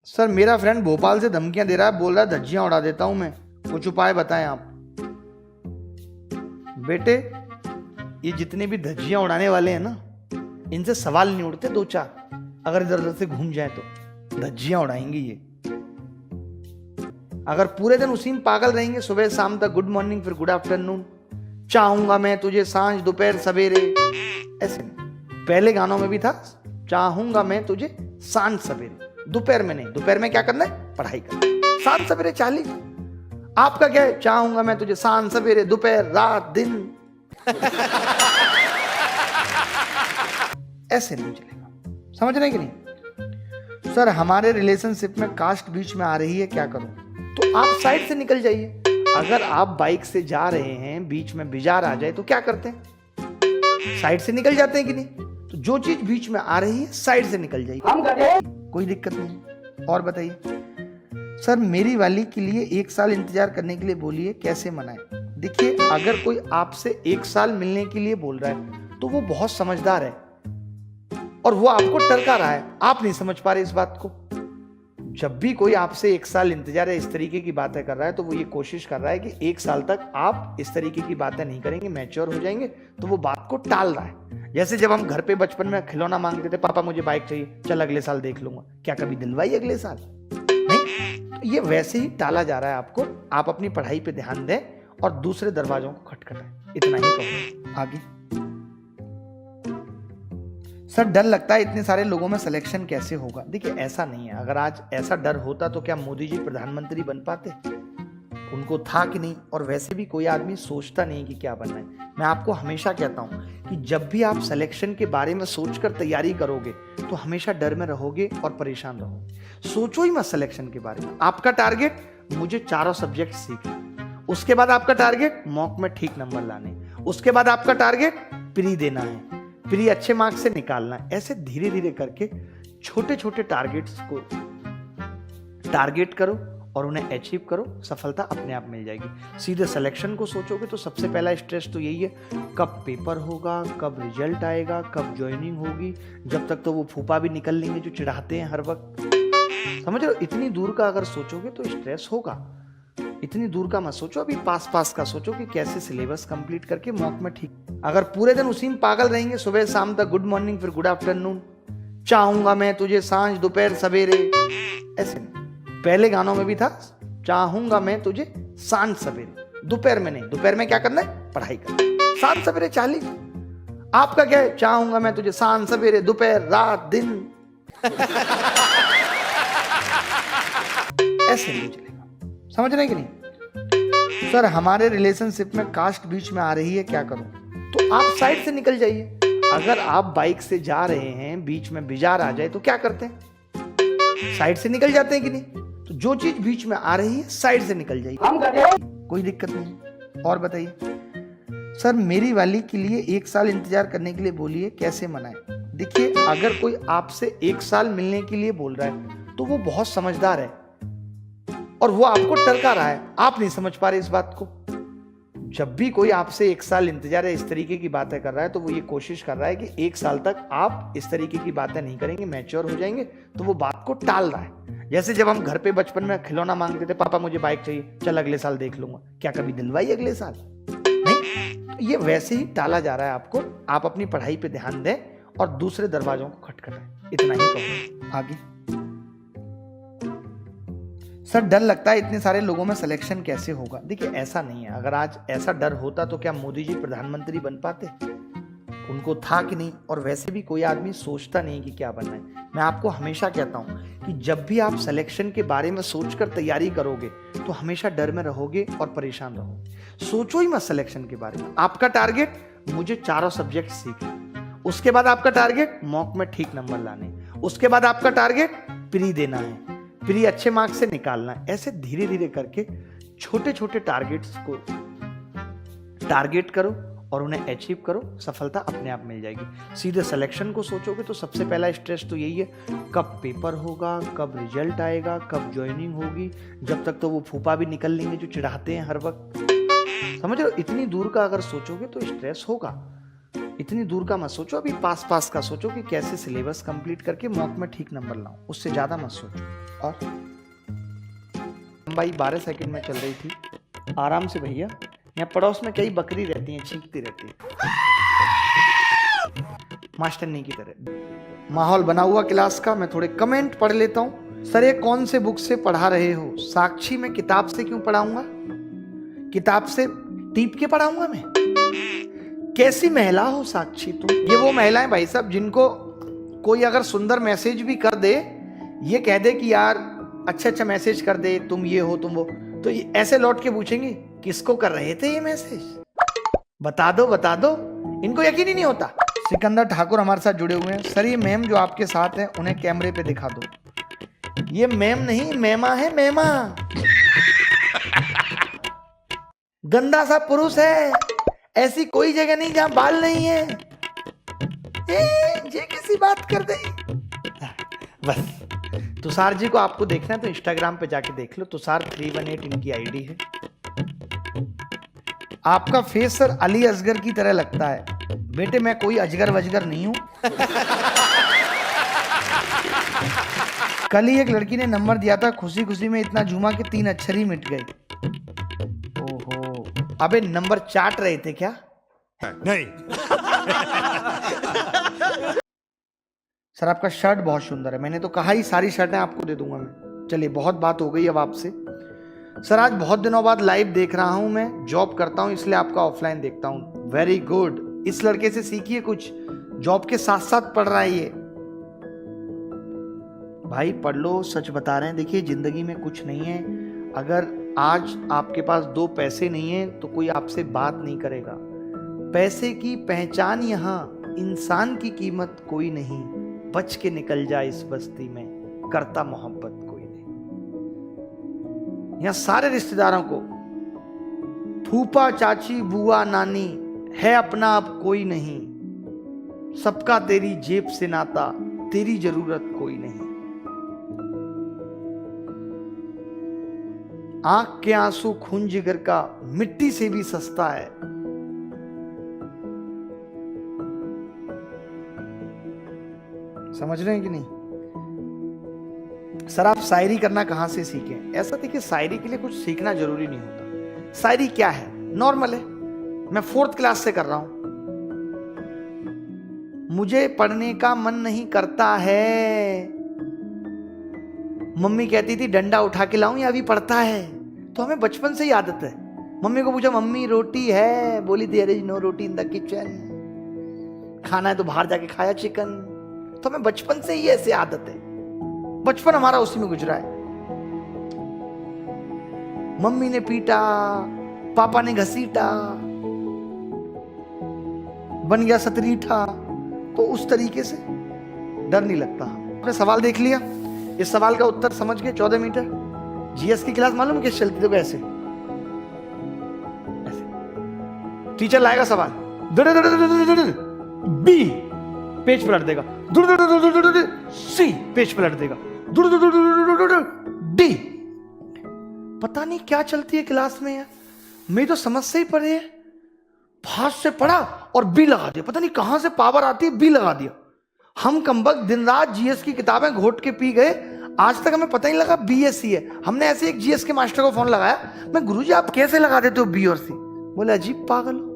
Sir मेरा friend Bhopal से धमकियां दे रहा है, बोल रहा है धज्जियां उड़ा देता हूं मैं। कुछ उपाय बताएं आप। बेटे, ये जितने भी धज्जियां उड़ाने वाले हैं ना, इनसे सवाल नहीं उड़ते दो चार। अगर इधर उधर से घूम जाए तो धज्जियां उड़ाएंगे ये। अगर पूरे दिन उसी में पागल रहेंगे, सुबह शाम तक गुड मॉर्निंग फिर गुड आफ्टरनून, चाहूंगा मैं तुझे सांझ दोपहर सवेरे, ऐसे नहीं। पहले गानों में भी था चाहूंगा मैं तुझे सांझ सवेरे, दोपहर में नहीं। दोपहर में क्या करना है? पढ़ाई करना। सांझ सवेरे चाली। आपका क्या है? चाहूंगा मैं तुझे सांझ सवेरे दोपहर रात दिन। ऐसे नहीं चलेगा, समझ रहे कि नहीं? सर हमारे रिलेशनशिप में कास्ट बीच में आ रही है, क्या करूं? तो आप साइड से निकल जाइए। अगर आप बाइक से जा रहे हैं, बीच में बिजार आ जाए तो क्या करते हैं? साइड से निकल जाते हैं कि नहीं? तो जो चीज बीच में आ रही है साइड से निकल जाइए, कोई दिक्कत नहीं। और बताइए सर, मेरी वाली के लिए 1 साल इंतजार करने के लिए बोलिए, कैसे मनाए? देखिए, अगर कोई आपसे 1 साल मिलने के लिए बोल रहा है तो वो बहुत समझदार है और वो आपको टरका रहा है। आप नहीं समझ पा रहे इस बात को। जब भी कोई आपसे 1 साल इंतजार है, इस तरीके की बातें कर रहा है, तो वो ये कोशिश कर रहा है कि 1 साल तक आप इस तरीके की बातें नहीं करेंगे, मैच्योर हो जाएंगे, तो वो बात को टाल रहा है। जैसे जब हम घर पे बचपन में खिलौना मांगते थे, पापा मुझे बाइक चाहिए, चल अगले साल देख लूंगा। क्या कभी दिलवाई अगले साल? नहीं। तो ये वैसे ही टाला जा रहा है आपको। आप अपनी पढ़ाई पे ध्यान दें और दूसरे दरवाजों को खटखटाएं। इतना ही कहूंगा। आगे सर, डर लगता है इतने सारे लोगों में सिलेक्शन कैसे होगा? देखिए, ऐसा नहीं है। अगर आज ऐसा डर होता तो क्या मोदी जी प्रधानमंत्री बन पाते? उनको था कि नहीं? और वैसे भी कोई आदमी सोचता नहीं कि क्या बनना है। मैं आपको हमेशा कहता हूं कि जब भी आप सिलेक्शन के बारे में सोचकर तैयारी करोगे तो हमेशा डर में रहोगे और परेशान रहोगे। सोचो ही मत सिलेक्शन के बारे में। आपका टारगेट, मुझे चारों सब्जेक्ट सीखने। उसके बाद आपका टारगेट, मॉक में ठीक नंबर लाने। उसके बाद आपका टारगेट, प्री देना है, प्री अच्छे मार्क्स से निकालना है। ऐसे धीरे धीरे करके छोटे छोटे टारगेट्स को टारगेट करो और उन्हें अचीव करो। सफलता अपने आप मिल जाएगी। सीधे सिलेक्शन को सोचोगे तो सबसे पहला स्ट्रेस तो यही है, कब पेपर होगा, कब रिजल्ट आएगा, कब ज्वाइनिंग होगी। जब तक तो वो फूफा भी निकल लेंगे जो चिढ़ाते हैं हर वक्त। समझ रहे हो? इतनी दूर का अगर सोचोगे तो स्ट्रेस होगा। इतनी दूर का मत सोचो, अभी पास का सोचो कि कैसे सिलेबस कंप्लीट करके मॉक में ठीक। अगर पूरे दिन उसी में पागल रहेंगे, सुबह शाम तक गुड मॉर्निंग फिर गुड आफ्टरनून, चाहूंगा मैं तुझे सांझ दोपहर सवेरे, ऐसे नहीं। पहले गानों में भी था चाहूंगा मैं तुझे सांझ सवेरे, दोपहर में नहीं। दोपहर में क्या करना है? पढ़ाई करना। सांझ सवेरे चाली। आपका क्या है? चाहूंगा मैं तुझे सांझ सवेरे दोपहर रात दिन। ऐसे नहीं चलेगा, समझ रहे कि नहीं? सर हमारे रिलेशनशिप में कास्ट बीच में आ रही है, क्या करूं? तो आप साइड से निकल जाइए। अगर आप बाइक से जा रहे हैं, बीच में बिजार आ जाए तो क्या करते हैं? साइड से निकल जाते हैं कि नहीं? तो जो चीज बीच में आ रही है साइड से निकल जाइए, कोई दिक्कत नहीं। और बताइए सर, मेरी वाली के लिए 1 साल इंतजार करने के लिए बोलिए, कैसे मनाए? देखिए, अगर कोई आपसे 1 साल मिलने के लिए बोल रहा है तो वो बहुत समझदार है और वो आपको टरका रहा है। आप नहीं समझ पा रहे इस बात को। जब भी कोई आपसे 1 साल इंतजार है, इस तरीके की बातें कर रहा है, तो वो ये कोशिश कर रहा है कि 1 साल तक आप इस तरीके की बातें नहीं करेंगे, मैच्योर हो जाएंगे, तो वो बात को टाल रहा है। जैसे जब हम घर पे बचपन में खिलौना मांगते थे, पापा मुझे बाइक चाहिए, चल अगले साल देख लूंगा। क्या कभी दिलवाई अगले साल? नहीं। तो ये वैसे ही टाला जा रहा है आपको। आप अपनी पढ़ाई पे ध्यान दें और दूसरे दरवाजों को खटखटाएं। इतना ही कहूंगा। आगे सर, डर लगता है इतने सारे लोगों में सिलेक्शन कैसे होगा? देखिए, ऐसा नहीं है। अगर आज ऐसा डर होता तो क्या मोदी जी प्रधानमंत्री बन पाते? उनको था कि नहीं? और वैसे भी कोई आदमी सोचता नहीं कि क्या बनना है। मैं आपको हमेशा कहता हूं कि जब भी आप सिलेक्शन के बारे में सोचकर तैयारी करोगे तो हमेशा डर में रहोगे और परेशान रहोगे। सोचो ही मत सिलेक्शन के बारे में। आपका टारगेट, मुझे चारों सब्जेक्ट सीखने। उसके बाद आपका टारगेट, मॉक में ठीक नंबर लाने। उसके बाद आपका टारगेट, प्री देना है, प्री अच्छे मार्क्स से निकालना है। ऐसे धीरे धीरे करके छोटे छोटे टारगेट्स को टारगेट करो और उन्हें अचीव करो। सफलता अपने आप मिल जाएगी। सीधे सिलेक्शन को सोचोगे तो सबसे पहला स्ट्रेस तो यही है, कब पेपर होगा, कब रिजल्ट आएगा, कब ज्वाइनिंग होगी। जब तक तो वो फूफा भी निकल लेंगे जो चिढ़ाते हैं हर वक्त। समझ रहे हो? इतनी दूर का अगर सोचोगे तो स्ट्रेस होगा। इतनी दूर का मत सोचो, अभी पास पास का सोचो कि कैसे सिलेबस कंप्लीट करके मॉक में ठीक नंबर लाऊं, उससे ज्यादा मत सोचो। और लंबाई 12 सेकंड में चल रही थी, आराम से भैया। यहाँ पड़ोस में कई बकरी रहती हैं, छींकती रहती है मास्टरनी की तरह। माहौल बना हुआ क्लास का, मैं थोड़े कमेंट पढ़ लेता हूँ। सर ये कौन से बुक से पढ़ा रहे हो? साक्षी में किताब से क्यों पढ़ाऊंगा? किताब से टीप के पढ़ाऊंगा मैं? कैसी महिला हो साक्षी तुम? ये वो महिलाएं भाई साहब जिनको कोई अगर सुंदर मैसेज भी कर दे, ये कह दे कि यार अच्छा अच्छा मैसेज कर दे, तुम ये हो तुम वो, तो ये ऐसे लौट के पूछेंगे किसको कर रहे थे ये मैसेज, बता दो बता दो। इनको यकीन ही नहीं होता। सिकंदर ठाकुर हमारे साथ जुड़े हुए हैं। सर ये मैम जो आपके साथ हैं उन्हें कैमरे पे दिखा दो। ये मैम नहीं मेमा है, मेमा। गंदा सा पुरुष है, ऐसी कोई जगह नहीं जहां बाल नहीं है। ये किसी बात कर गई। बस तुषार जी को आपको देखना है तो इंस्टाग्राम पे जाके देख लो, तुषार 318 इनकी आईडी है। आपका फेस सर अली असगर की तरह लगता है। बेटे मैं कोई अजगर वजगर नहीं हूं। कल ही एक लड़की ने नंबर दिया था, खुशी खुशी में इतना झूमा कि 3 अक्षर ही मिट गए। ओहो, अबे नंबर चाट रहे थे क्या? नहीं। सर आपका शर्ट बहुत सुंदर है। मैंने तो कहा ही सारी शर्टें आपको दे दूंगा मैं। चलिए बहुत बात हो गई अब आपसे। सर आज बहुत दिनों बाद लाइव देख रहा हूं, मैं जॉब करता हूं इसलिए आपका ऑफलाइन देखता हूं। वेरी गुड, इस लड़के से सीखिए कुछ, जॉब के साथ साथ पढ़ रहा है ये। भाई पढ़ लो, सच बता रहे हैं। देखिए जिंदगी में कुछ नहीं है, अगर आज आपके पास 2 पैसे नहीं है तो कोई आपसे बात नहीं करेगा। पैसे की पहचान यहाँ, इंसान की कीमत कोई नहीं। बच के निकल जा इस बस्ती में, करता मोहब्बत कोई नहीं। यहां सारे रिश्तेदारों को, फूफा चाची बुआ नानी है, अपना अब कोई नहीं। सबका तेरी जेब से नाता, तेरी जरूरत कोई नहीं। आंख के आंसू खून जिगर का मिट्टी से भी सस्ता है। समझ रहे हैं कि नहीं? सर आप शायरी करना कहां से सीखें? ऐसा देखिए, शायरी के लिए कुछ सीखना जरूरी नहीं होता। शायरी क्या है, नॉर्मल है। मैं 4th क्लास से कर रहा हूं। मुझे पढ़ने का मन नहीं करता है। मम्मी कहती थी डंडा उठा के लाऊं या अभी पढ़ता है? तो हमें बचपन से ही आदत है। मम्मी को पूछा मम्मी रोटी है? बोली there is no roti in the kitchen. खाना है तो बाहर जाके खाया चिकन। तो हमें बचपन से ही ऐसे आदत है, बचपन हमारा उसी में गुजरा है। मम्मी ने पीटा, पापा ने घसीटा, बन गया सतरीठा। तो उस तरीके से डर नहीं लगता। आपने सवाल देख लिया, इस सवाल का उत्तर समझ गए। 14 मीटर जीएस की क्लास मालूम कैसे चलती? तो ऐसे ऐसे टीचर लाएगा सवाल, बी पेज पलट देगा, सी पेज पलट देगा, डी। पता नहीं क्या चलती है क्लास में यार। मेरी तो समझ से ही पड़े है, फास्ट से पढ़ा और बी लगा दिया। पता नहीं कहां से पावर आती है, बी लगा दिया। हम कमबख्त दिन रात जीएस की किताबें घोट के पी गए, आज तक हमें पता ही लगा बी एस सी है। हमने ऐसे एक जीएस के मास्टर को फोन लगाया, मैं गुरुजी आप कैसे लगा देते हो बी और सी? बोले अजीब पागल हो।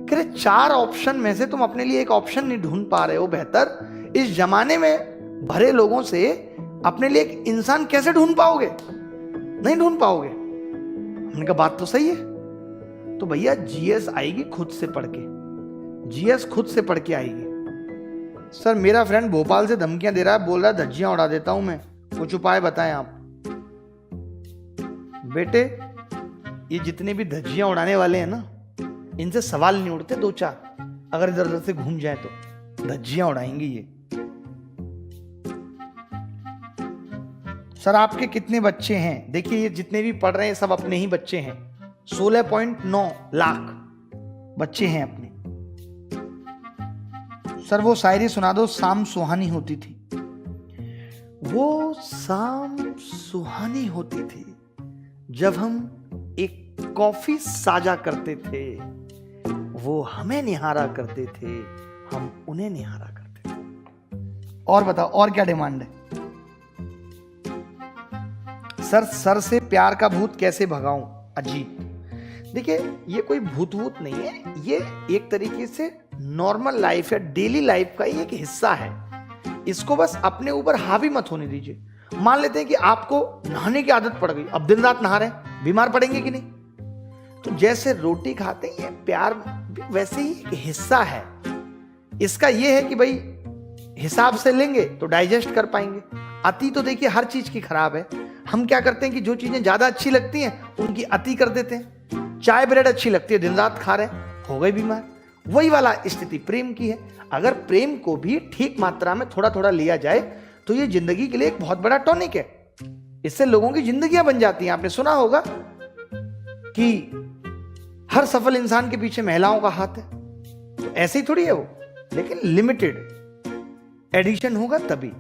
कह रहे 4 ऑप्शन में से तुम अपने लिए एक ऑप्शन नहीं ढूंढ पा रहे हो बेहतर। इस जमाने में भरे लोगों से अपने लिए एक इंसान कैसे ढूंढ पाओगे? नहीं ढूंढ पाओगे। हमने कहा बात तो सही है। तो भैया जीएस आएगी खुद से पढ़ के, जीएस खुद से पढ़ के आएगी। सर मेरा फ्रेंड भोपाल से धमकियां दे रहा है, बोल रहा है धज्जियां उड़ा देता हूं मैं, कुछ उपाय बताएं आप। बेटे ये जितने भी धज्जियां उड़ाने वाले हैं ना, इनसे सवाल नहीं उड़ते 2-4। अगर इधर उधर से घूम जाए तो धज्जियां उड़ाएंगे ये। सर आपके कितने बच्चे हैं? देखिए ये जितने भी पढ़ रहे हैं सब अपने ही बच्चे हैं। 16.9 लाख बच्चे हैं अपने। सर वो शायरी सुना दो, शाम सुहानी होती थी। वो शाम सुहानी होती थी जब हम एक कॉफी साझा करते थे। वो हमें निहारा करते थे, हम उन्हें निहारा करते थे। और बताओ और क्या डिमांड है? सर से प्यार का भूत कैसे भगाऊं? अजीत। देखिए ये कोई भूत नहीं है, ये एक तरीके से नॉर्मल लाइफ है, डेली लाइफ का ही एक हिस्सा है। इसको बस अपने ऊपर हावी मत होने दीजिए। मान लेते हैं कि आपको नहाने की आदत पड़ गई, अब दिन रात नहा रहे हैं, बीमार पड़ेंगे कि नहीं? तो जैसे रोटी खाते हैं ये प्यार भी वैसे ही एक हिस्सा है। इसका ये है कि भाई हिसाब से लेंगे तो डाइजेस्ट कर पाएंगे। अति तो देखिए हर चीज की खराब है। हम क्या करते हैं कि जो चीजें ज्यादा अच्छी लगती हैं उनकी अति कर देते हैं। चाय ब्रेड अच्छी लगती है, दिन रात खा रहे, हो गए बीमार। वही वाला स्थिति प्रेम की है। अगर प्रेम को भी ठीक मात्रा में थोड़ा थोड़ा लिया जाए तो ये जिंदगी के लिए एक बहुत बड़ा टॉनिक है। इससे लोगों की जिंदगियां बन जाती हैं। आपने सुना होगा कि हर सफल इंसान के पीछे महिलाओं का हाथ है, तो ऐसे ही थोड़ी है वो, लेकिन लिमिटेड एडिशन होगा तभी।